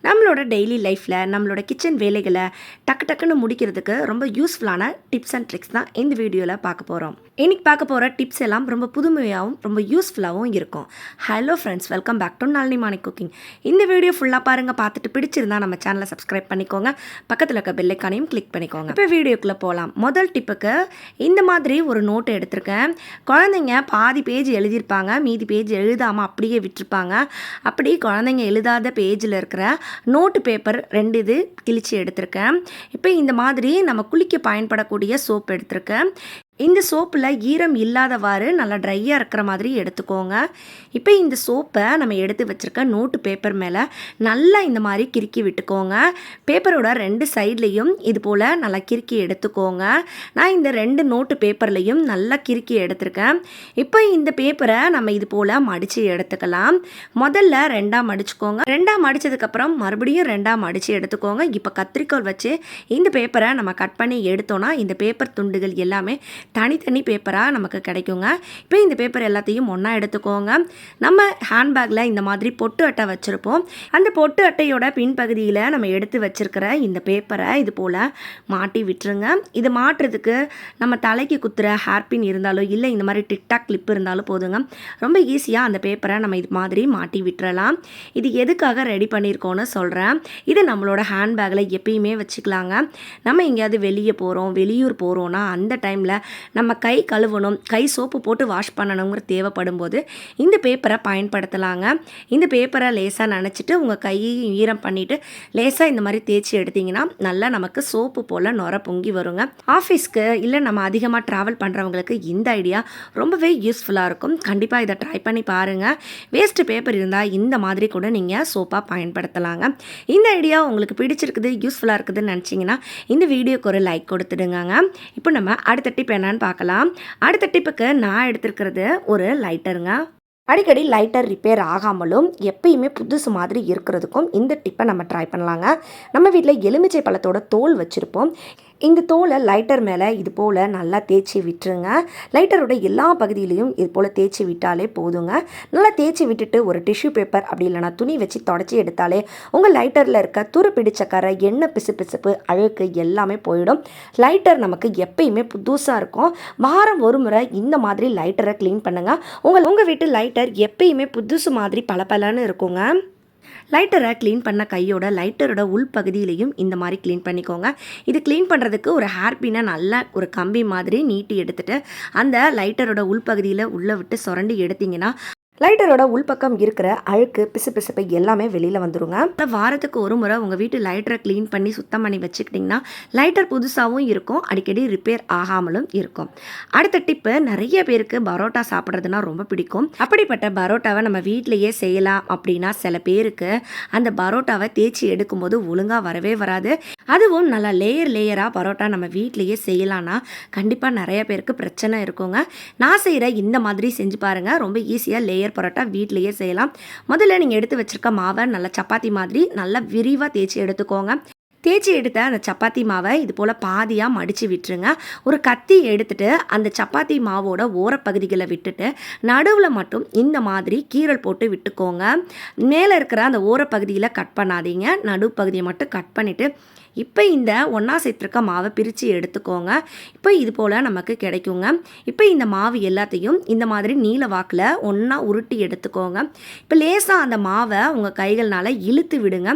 நம்மளோட டெய்லி லைஃப்பில் நம்மளோட கிச்சன் வேலைகளை டக்கு டக்குன்னு முடிக்கிறதுக்கு ரொம்ப யூஸ்ஃபுல்லான டிப்ஸ் அண்ட் ட்ரிக்ஸ் தான் இந்த வீடியோவில் பார்க்க போகிறோம். இன்றைக்கி பார்க்க போகிற டிப்ஸ் எல்லாம் ரொம்ப புதுமையாகவும் ரொம்ப யூஸ்ஃபுல்லாகவும் இருக்கும். Hello friends, welcome back to Nalini morning cooking. இந்த வீடியோ ஃபுல்லாக பாருங்கள். பார்த்துட்டு பிடிச்சிருந்தா நம்ம சேனலை சப்ஸ்கிரைப் பண்ணிக்கோங்க, பக்கத்தில் இருக்க பெல் ஐகானையும் கிளிக் பண்ணிக்கோங்க. இப்போ வீடியோக்குள்ளே போகலாம். முதல் டிப்புக்கு இந்த மாதிரி ஒரு நோட்டு எடுத்திருக்கேன். குழந்தைங்க பாதி பேஜ் எழுதியிருப்பாங்க, மீதி பேஜ் எழுதாமல் அப்படியே விட்டுருப்பாங்க. அப்படி குழந்தைங்க எழுதாத பேஜில் இருக்கிற நோட்டு பேப்பர் 2 இது கிழிச்சு எடுத்திருக்கேன். இப்போ இந்த மாதிரி நம்ம குளிக்க பயன்படக்கூடிய சோப் எடுத்திருக்கேன். இந்த சோப்பில் ஈரம் இல்லாதவாறு நல்லா ட்ரையாக இருக்கிற மாதிரி எடுத்துக்கோங்க. இப்போ இந்த சோப்பை நம்ம எடுத்து வச்சுருக்க நோட்டு பேப்பர் மேலே நல்லா இந்த மாதிரி கிறுக்கி விட்டுக்கோங்க. பேப்பரோட 2 சைட்லேயும் இது போல் நல்லா கிறுக்கி எடுத்துக்கோங்க. நான் இந்த 2 நோட்டு பேப்பர்லேயும் நல்லா கிறுக்கி எடுத்திருக்கேன். இப்போ இந்த பேப்பரை நம்ம இது போல் மடித்து எடுத்துக்கலாம். முதல்ல 2ஆக மடிச்சுக்கோங்க. 2ஆக மடித்ததுக்கப்புறம் மறுபடியும் 2ஆக மடித்து எடுத்துக்கோங்க. இப்போ கத்திரிக்கோல் வச்சு இந்த பேப்பரை நம்ம கட் பண்ணி எடுத்தோன்னா இந்த பேப்பர் துண்டுகள் எல்லாமே தனித்தனி பேப்பராக நமக்கு கிடைக்குங்க. இப்போ இந்த பேப்பர் எல்லாத்தையும் ஒன்றா எடுத்துக்கோங்க. நம்ம ஹேண்ட்பேக்கில் இந்த மாதிரி பொட்டு அட்டை வச்சுருப்போம். அந்த பொட்டு அட்டையோட பின்பகுதியில் நம்ம எடுத்து வச்சுருக்கிற இந்த பேப்பரை இது போல் மாட்டி விட்டுருங்க. இது மாட்டுறதுக்கு நம்ம தலைக்கு குத்துற ஹேர்பின் இருந்தாலோ இல்லை இந்த மாதிரி டிக்டாக் கிளிப் இருந்தாலும் போதுங்க. ரொம்ப ஈஸியாக அந்த பேப்பரை நம்ம இது மாதிரி மாட்டி விட்டுறலாம். இது எதுக்காக ரெடி பண்ணியிருக்கோன்னு சொல்கிறேன். இது நம்மளோட ஹேண்ட்பேக்கில் எப்பயுமே வச்சுக்கலாங்க. நம்ம எங்கேயாவது வெளியே போகிறோம், வெளியூர் போகிறோன்னா அந்த டைமில் நம்ம கை கழுவணும், கை சோப்பு போட்டு வாஷ் பண்ணணுங்கிற தேவைப்படும் போது இந்த பேப்பரை பயன்படுத்தலாங்க. இந்த பேப்பரை லேசாக நனைச்சிட்டு உங்கள் கையையும் ஈரம் பண்ணிவிட்டு லேசாக இந்த மாதிரி தேய்ச்சி எடுத்திங்கன்னா நல்லா நமக்கு சோப்பு போல் நுர பொங்கி வருங்க. ஆஃபீஸ்க்கு இல்லை நம்ம அதிகமாக ட்ராவல் பண்ணுறவங்களுக்கு இந்த ஐடியா ரொம்பவே யூஸ்ஃபுல்லாக இருக்கும். கண்டிப்பாக இதை ட்ரை பண்ணி பாருங்கள். வேஸ்ட்டு பேப்பர் இருந்தால் இந்த மாதிரி கூட நீங்கள் சோப்பாக பயன்படுத்தலாங்க. இந்த ஐடியா உங்களுக்கு பிடிச்சிருக்குது, யூஸ்ஃபுல்லாக இருக்குதுன்னு நினச்சிங்கன்னா இந்த வீடியோக்கு ஒரு லைக் கொடுத்துடுங்க. இப்போ நம்ம அடுத்த டிப் என்னன்னு பார்க்கலாம். அடுத்த டிப்புக்கு நான் எடுத்துருக்கிறது ஒரு லைட்டருங்க. அடிக்கடி லைட்டர் ரிப்பேர் ஆகாமலும் எப்பயுமே புதுசு மாதிரி இருக்கிறதுக்கும் இந்த டிப்பை நம்ம ட்ரை பண்ணலாங்க. நம்ம வீட்டில் எலுமிச்சை பழத்தோட தோல் வச்சுருப்போம். இந்த தோலை லைட்டர் மேலே இது போல் நல்லா தேய்ச்சி விட்டுருங்க. லைட்டரோட எல்லா பகுதியிலையும் இது போல் தேய்ச்சி விட்டாலே போதுங்க. நல்லா தேய்ச்சி விட்டுட்டு ஒரு டிஷ்யூ பேப்பர் அப்படி இல்லைனா துணி வச்சு தொடச்சி எடுத்தாலே உங்கள் லைட்டரில் இருக்க துரு பிடிச்ச கரை, எண்ணெய் பிசுபிசுப்பு, அழுக்கு எல்லாமே போயிடும். லைட்டர் நமக்கு எப்பயுமே புதுசாக இருக்கும். வாரம் ஒரு முறை இந்த மாதிரி லைட்டரை க்ளீன் பண்ணுங்கள். உங்கள் வீட்டு லைட்டர் எப்பயுமே புதுசு மாதிரி பளபளன்னு இருக்குங்க. லைட்டரை க்ளீன் பண்ண கையோட லைட்டரோட உள்பகுதியிலையும் இந்த மாதிரி க்ளீன் பண்ணிக்கோங்க. இது க்ளீன் பண்ணுறதுக்கு ஒரு ஹேர்பினை நல்லா ஒரு கம்பி மாதிரி நீட்டி எடுத்துகிட்டு அந்த லைட்டரோட உள்பகுதியில் உள்ளே விட்டு சுரண்டி எடுத்திங்கன்னா லைட்டரோட உள்பக்கம் இருக்கிற அழுக்கு, பிசுபிசுப்பை எல்லாமே வெளியில் வந்துடுங்க. வாரத்துக்கு ஒரு முறை உங்கள் வீட்டு லைட்டரை க்ளீன் பண்ணி சுத்தம் பண்ணி வச்சுக்கிட்டிங்கன்னா லைட்டர் புதுசாகவும் இருக்கும், அடிக்கடி ரிப்பேர் ஆகாமலும் இருக்கும். அடுத்த டிப்பு, நிறைய பேருக்கு பரோட்டா சாப்பிட்றதுனா ரொம்ப பிடிக்கும். அப்படிப்பட்ட பரோட்டாவை நம்ம வீட்டிலையே செய்யலாம் அப்படின்னா சில பேருக்கு அந்த பரோட்டாவை தேய்ச்சி எடுக்கும்போது ஒழுங்காக வரவே வராது. அதுவும் நல்லா லேயராக பரோட்டா நம்ம வீட்டிலையே செய்யலான்னா கண்டிப்பாக நிறைய பேருக்கு பிரச்சனை இருக்குங்க. நான் செய்கிற இந்த மாதிரி செஞ்சு பாருங்கள். ரொம்ப ஈஸியாக லேயர் பரோட்டா வீட்டிலையே செய்யலாம். முதல்ல நீங்கள் எடுத்து வச்சுருக்க மாவை நல்லா சப்பாத்தி மாதிரி நல்லா விரிவாக தேய்ச்சி எடுத்துக்கோங்க. தேய்ச்சி எடுத்த அந்த சப்பாத்தி மாவை இது போல் பாதியாக மடித்து விட்டுருங்க. ஒரு கத்தி எடுத்துகிட்டு அந்த சப்பாத்தி மாவோட ஓரப்பகுதிகளை விட்டுட்டு நடுவில் மட்டும் இந்த மாதிரி கீரல் போட்டு விட்டுக்கோங்க. மேலே இருக்கிற அந்த ஓரப்பகுதியில் கட் பண்ணாதீங்க, நடுப்பகுதியை மட்டும் கட் பண்ணிவிட்டு இப்போ இந்த ஒன்றா சேர்த்துருக்க மாவை பிரித்து எடுத்துக்கோங்க. இப்போ இது போல் நமக்கு கிடைக்குங்க. இப்போ இந்த மாவு எல்லாத்தையும் இந்த மாதிரி நீல வாக்கில் ஒன்றா உருட்டி எடுத்துக்கோங்க. இப்போ லேசாக அந்த மாவை உங்கள் கைகள்னால் இழுத்து விடுங்க.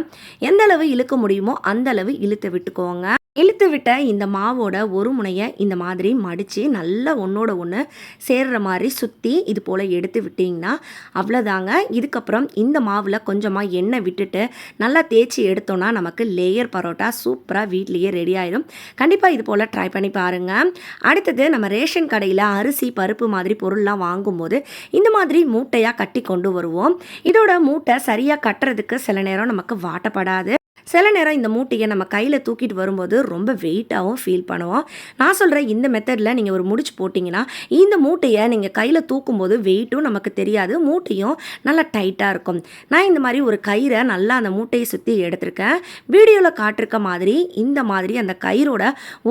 எந்த அளவு இழுக்க முடியுமோ அந்த அளவு இழுத்து விட்டுக்கோங்க. இழுத்து விட்ட இந்த மாவோட ஒரு முனையை இந்த மாதிரி மடித்து நல்லா ஒன்றோட ஒன்று சேர்கிற மாதிரி சுற்றி இது போல் எடுத்து விட்டிங்கன்னா அவ்வளோதாங்க. இதுக்கப்புறம் இந்த மாவில் கொஞ்சமாக எண்ணெய் விட்டுட்டு நல்லா தேய்ச்சி எடுத்தோன்னா நமக்கு லேயர் பரோட்டா சூப்பராக வீட்லேயே ரெடி ஆயிடும். கண்டிப்பாக இது போல் ட்ரை பண்ணி பாருங்கள். அடுத்தது, நம்ம ரேஷன் கடையில் அரிசி, பருப்பு மாதிரி பொருள்லாம் வாங்கும்போது இந்த மாதிரி மூட்டையாக கட்டி கொண்டு வருவோம். இதோட மூட்டை சரியாக கட்டுறதுக்கு சில நேரம் நமக்கு வாட்டப்படாது. சில நேரம் இந்த மூட்டையை நம்ம கையில் தூக்கிட்டு வரும்போது ரொம்ப வெயிட்டாகவும் ஃபீல் பண்ணுவோம். நான் சொல்கிற இந்த மெத்தடில் நீங்கள் ஒரு முடிச்சு போட்டிங்கன்னா இந்த மூட்டையை நீங்கள் கையில் தூக்கும்போது வெயிட்டும் நமக்கு தெரியாது, மூட்டையும் நல்லா டைட்டாக இருக்கும். நான் இந்த மாதிரி ஒரு கயிறை நல்லா அந்த மூட்டையை சுற்றி எடுத்திருக்கேன். வீடியோவில் காட்டிருக்க மாதிரி இந்த மாதிரி அந்த கயிறோட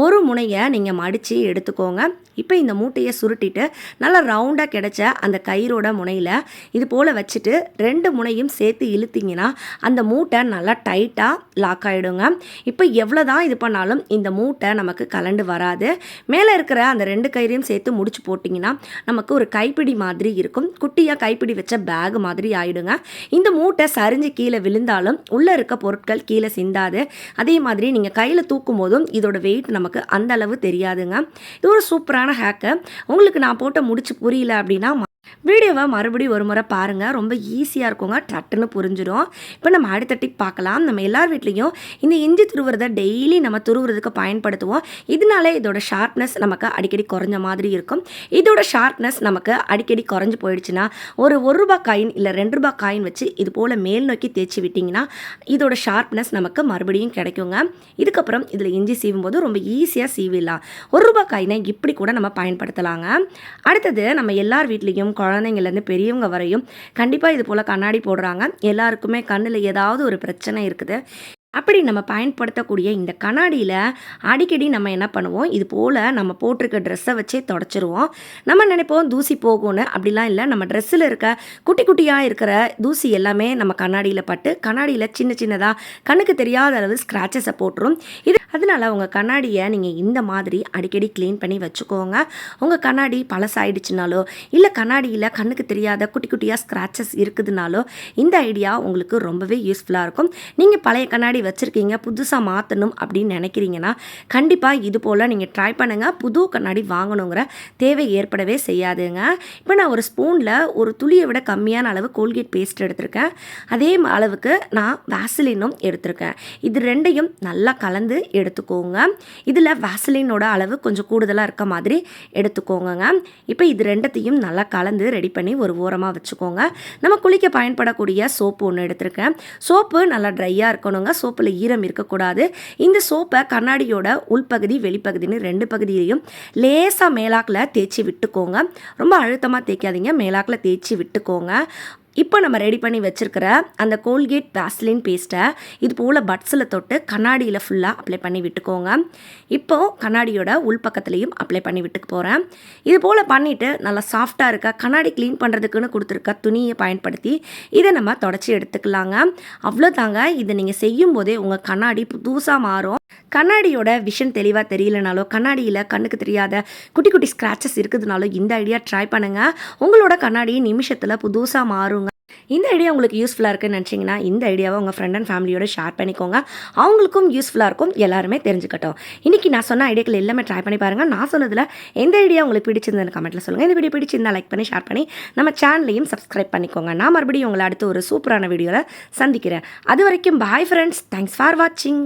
ஒரு முனையை நீங்கள் மடித்து எடுத்துக்கோங்க. இப்போ இந்த மூட்டையை சுருட்டிட்டு நல்லா ரவுண்டாக கிடைச்ச அந்த கயிறோட முனையில் இது போல் வச்சுட்டு 2 முனையும் சேர்த்து இழுத்திங்கன்னா அந்த மூட்டை நல்லா டைட்டாக லாக் ஆகிடுங்க. இப்போ எவ்வளோ தான் இது பண்ணாலும் இந்த மூட்டை நமக்கு கலண்டு வராது. மேலே இருக்கிற அந்த 2 கயிறையும் சேர்த்து முடிச்சு போட்டிங்கன்னா நமக்கு ஒரு கைப்பிடி மாதிரி இருக்கும். குட்டியாக கைப்பிடி வச்ச பேக் மாதிரி ஆகிடுங்க. இந்த மூட்டை சரிஞ்சு கீழே விழுந்தாலும் உள்ளே இருக்க பொருட்கள் கீழே சிந்தாது. அதே மாதிரி நீங்கள் கையில் தூக்கும் போதும் இதோட வெயிட் நமக்கு அந்த அளவு தெரியாதுங்க. இது ஒரு சூப்பரான ஹேக்கு. உங்களுக்கு நான் போட்ட முடிச்சு புரியல அப்படின்னா வீடியோவை மறுபடியும் ஒரு முறை பாருங்கள், ரொம்ப ஈஸியாக இருக்குங்க, டட்டுன்னு புரிஞ்சிடும். இப்போ நம்ம அடுத்த டிப் பார்க்கலாம். நம்ம எல்லார் வீட்லேயும் இந்த இஞ்சி துருவுறதை டெய்லி நம்ம துருவுறதுக்கு பயன்படுத்துவோம். இதனால இதோட ஷார்ப்னஸ் நமக்கு அடிக்கடி குறைஞ்ச மாதிரி இருக்கும். இதோட ஷார்ப்னஸ் நமக்கு அடிக்கடி குறைஞ்சி போயிடுச்சுன்னா ஒரு ரூபா காயின் இல்லை 2 ரூபா காயின் வச்சு இது போல் மேல் நோக்கி தேய்ச்சி விட்டிங்கன்னா இதோட ஷார்ப்னஸ் நமக்கு மறுபடியும் கிடைக்குங்க. இதுக்கப்புறம் இதில் இஞ்சி சீவும்போது ரொம்ப ஈஸியாக சீவிடலாம். 1 ரூபா காயினை இப்படி கூட நம்ம பயன்படுத்தலாங்க. அடுத்தது நம்ம எல்லார் வீட்லேயும் குழந்தைங்கள்லேருந்து பெரியவங்க வரையும் கண்டிப்பாக இது போல் கண்ணாடி போடுறாங்க. எல்லாருக்குமே கண்ணில் ஏதாவது ஒரு பிரச்சனை இருக்குது. அப்படி நம்ம பயன்படுத்தக்கூடிய இந்த கண்ணாடியில் அடிக்கடி நம்ம என்ன பண்ணுவோம், இது போல் நம்ம போட்டிருக்க ட்ரெஸ்ஸை வச்சே தொடச்சிருவோம். நம்ம நினைப்போம் தூசி போகும்னு, அப்படிலாம் இல்லை. நம்ம ட்ரெஸ்ஸில் இருக்க குட்டி குட்டியாக இருக்கிற தூசி எல்லாமே நம்ம கண்ணாடியில் பட்டு கண்ணாடியில் சின்ன சின்னதாக கண்ணுக்கு தெரியாத அளவு ஸ்க்ராச்சஸை போட்டுரும். அதனால் உங்கள் கண்ணாடியை நீங்கள் இந்த மாதிரி அடிக்கடி க்ளீன் பண்ணி வச்சுக்கோங்க. உங்கள் கண்ணாடி பழசாயிடுச்சுனாலோ இல்லை கண்ணாடியில் கண்ணுக்கு தெரியாத குட்டி குட்டியாக ஸ்க்ராச்சஸ் இருக்குதுனாலோ இந்த ஐடியா உங்களுக்கு ரொம்பவே யூஸ்ஃபுல்லாக இருக்கும். நீங்கள் பழைய கண்ணாடி வச்சுருக்கீங்க, புதுசாக மாற்றணும் அப்படின்னு நினைக்கிறீங்கன்னா கண்டிப்பாக இது போல் நீங்கள் ட்ரை பண்ணுங்கள். புது கண்ணாடி வாங்கணுங்கிற தேவை ஏற்படவே செய்யாதுங்க. இப்போ நான் ஒரு ஸ்பூனில் ஒரு துளியை விட கம்மியான அளவு கோல்கேட் பேஸ்ட் எடுத்திருக்கேன். அதே அளவுக்கு நான் வாசலினும் எடுத்திருக்கேன். இது ரெண்டையும் நல்லா கலந்து எடுத்துக்கோங்க. இதில் வாசலினோட அளவு கொஞ்சம் கூடுதலாக இருக்க மாதிரி எடுத்துக்கோங்க. இப்போ இது ரெண்டத்தையும் நல்லா கலந்து ரெடி பண்ணி ஒரு ஓரமாக வச்சுக்கோங்க. நம்ம குளிக்க பயன்படக்கூடிய சோப்பு ஒன்று எடுத்திருக்கேன். சோப்பு நல்லா ட்ரையாக இருக்கணுங்க, சோப்பில் ஈரம் இருக்கக்கூடாது. இந்த சோப்பை கண்ணாடியோட உள்பகுதி வெளிப்பகுதின்னு 2 பகுதியையும் லேசாக மேலாக்கில் தேய்ச்சி விட்டுக்கோங்க. ரொம்ப அழுத்தமாக தேய்க்காதீங்க, மேலாக்கில் தேய்ச்சி விட்டுக்கோங்க. இப்போ நம்ம ரெடி பண்ணி வச்சுருக்கிற அந்த கோல்கேட் வாஸ்லின் பேஸ்ட்டை இது போல் பட்ஸில் தொட்டு கண்ணாடியில் ஃபுல்லாக அப்ளை பண்ணி விட்டுக்கோங்க. இப்போது கண்ணாடியோட உள்பக்கத்துலேயும் அப்ளை பண்ணி விட்டுக்க போகிறேன். இது போல் பண்ணிவிட்டு நல்லா சாஃப்டாக இருக்க கண்ணாடி க்ளீன் பண்ணுறதுக்குன்னு கொடுத்துருக்க துணியை பயன்படுத்தி இதை நம்ம தொடச்சி எடுத்துக்கலாங்க. அவ்வளோதாங்க. இதை நீங்கள் செய்யும் போதே உங்கள் கண்ணாடி புதுசாக மாறும். கண்ணாடியோட விஷன் தெளிவாக தெரியலனாலோ கண்ணாடியில் கண்ணுக்கு தெரியாத குட்டி குட்டி ஸ்க்ராச்சஸ் இருக்குதுனாலோ இந்த ஐடியா ட்ரை பண்ணுங்கள். உங்களோட கண்ணாடி நிமிஷத்தில் புதுசாக மாறுங்க. இந்த ஐடியா உங்களுக்கு யூஸ்ஃபுல்லாக இருக்குன்னு நினச்சிங்கன்னா இந்த ஐடியாவை உங்கள் ஃப்ரெண்ட் அண்ட் ஃபேமிலியோட ஷேர் பண்ணிக்கோங்க. அவங்களுக்கும் யூஸ்ஃபுல்லாக இருக்கும், எல்லாருமே தெரிஞ்சுக்கட்டும். இன்றைக்கி நான் சொன்ன ஐடியாக்கள் எல்லாமே ட்ரை பண்ணி பாருங்கள். நான் சொன்னதில் எந்த ஐடியா உங்களுக்கு பிடிச்சிருந்ததுன்னு கமெண்ட்டில் சொல்லுங்கள். இந்த வீடியோ பிடிச்சிருந்தா லைக் பண்ணி ஷேர் பண்ணி நம்ம சேனலையும் சப்ஸ்கிரைப் பண்ணிக்கோங்க. நான் மறுபடியும் உங்களை அடுத்து ஒரு சூப்பரான வீடியோவில் சந்திக்கிறேன். அது வரைக்கும் பாய் ஃப்ரெண்ட்ஸ். தேங்க்ஸ் ஃபார் வாட்சிங்.